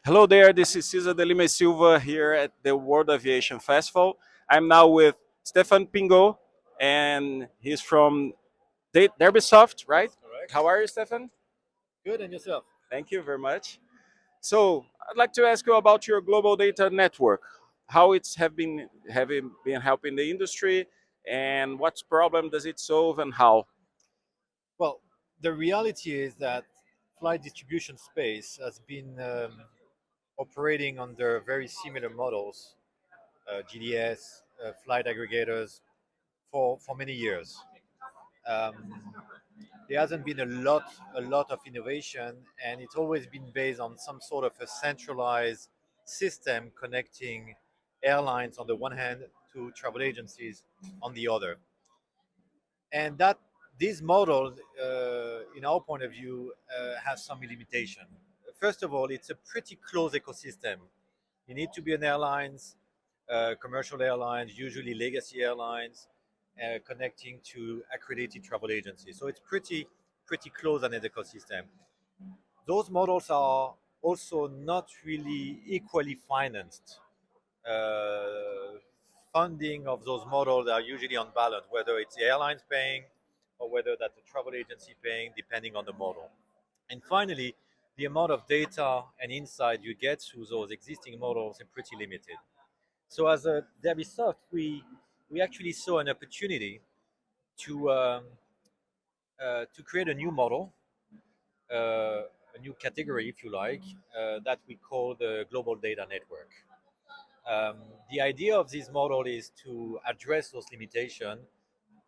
Hello there, this is Cesar de Lima Silva here at the World Aviation Festival. I'm now with Stephane Pingaud, and he's from DerbySoft, right? Correct. How are you, Stefan? Good, and yourself? Thank you very much. So, I'd like to ask you about your global data network, how it's have been helping the industry, and what problem does it solve, and how? Well, the reality is that flight distribution space has been operating under very similar models, GDS, flight aggregators, for many years. Um, there hasn't been a lot of innovation, and it's always been based on some sort of a centralized system connecting airlines on the one hand to travel agencies on the other. And that this model, in our point of view, has some limitation. First of all, it's a pretty close ecosystem. You need to be an airlines, commercial airlines, usually legacy airlines, connecting to accredited travel agencies. So it's pretty close on an ecosystem. Those models are also not really equally financed. Uh, Funding of those models are usually unbalanced, whether it's the airlines paying or whether that's the travel agency paying, depending on the model. And finally, the amount of data and insight you get through those existing models is pretty limited. So as a DerbySoft, we actually saw an opportunity to to create a new model, a new category, if you like, that we call the global data network. Um, the idea of this model is to address those limitations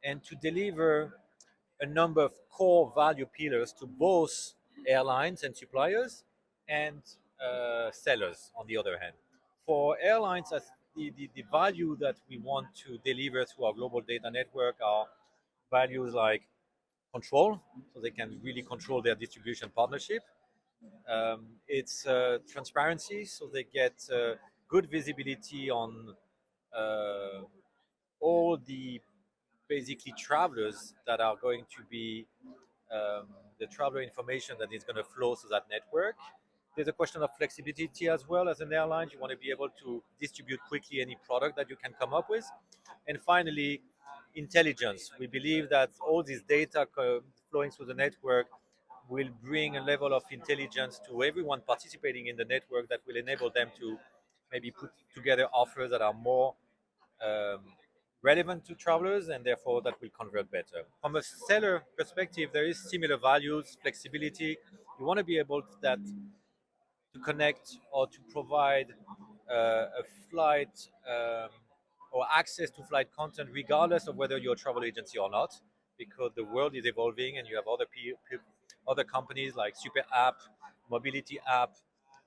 and to deliver a number of core value pillars to both airlines and suppliers and sellers, on the other hand. For airlines, as the value that we want to deliver through our global data network are values like control, so they can really control their distribution partnership. It's transparency, so they get good visibility on uh, all the basically travelers that are going to be the traveler information that is going to flow through that network. There's a question of flexibility as well. As an airline, you want to be able to distribute quickly any product that you can come up with. And finally, intelligence. We believe that all this data flowing through the network will bring a level of intelligence to everyone participating in the network that will enable them to maybe put together offers that are more um, relevant to travelers, and therefore that will convert better. From a seller perspective, there is similar values, flexibility. You want to be able to connect or to provide a flight or access to flight content, regardless of whether you're a travel agency or not, because the world is evolving and you have other companies like Super App, Mobility App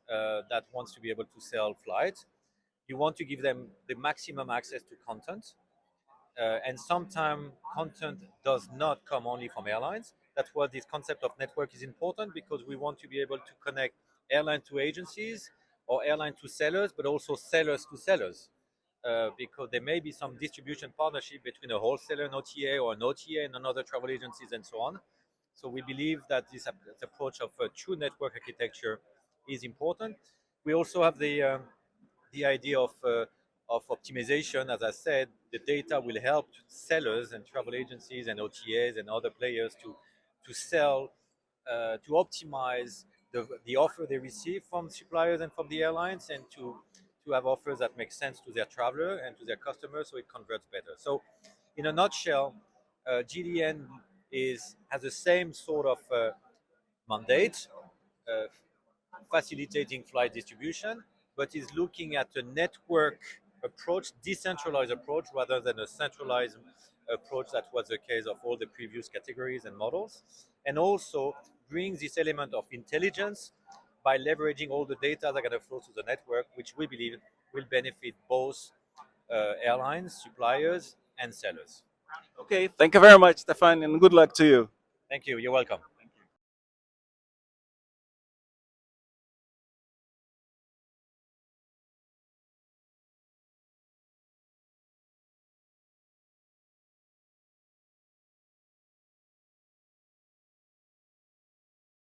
that wants to be able to sell flights. You want to give them the maximum access to content, and sometimes content does not come only from airlines. That's why this concept of network is important, because we want to be able to connect airline to agencies or airline to sellers, but also sellers to sellers. Because there may be some distribution partnership between a wholesaler and OTA, or an OTA and another travel agencies, and so on. So we believe that this approach of a true network architecture is important. We also have the idea of optimization. As I said, the data will help sellers and travel agencies and OTAs and other players to sell, to optimize the offer they receive from suppliers and from the airlines, and to have offers that make sense to their traveler and to their customers, so it converts better. So, in a nutshell, GDN has the same sort of mandate, uh, facilitating flight distribution, but is looking at a network approach, decentralized approach, rather than a centralized approach that was the case of all the previous categories and models, and also brings this element of intelligence by leveraging all the data that are going to flow through the network, which we believe will benefit both airlines, suppliers, and sellers. Okay, thank you very much, Stefan, and good luck to you. Thank you. You're welcome.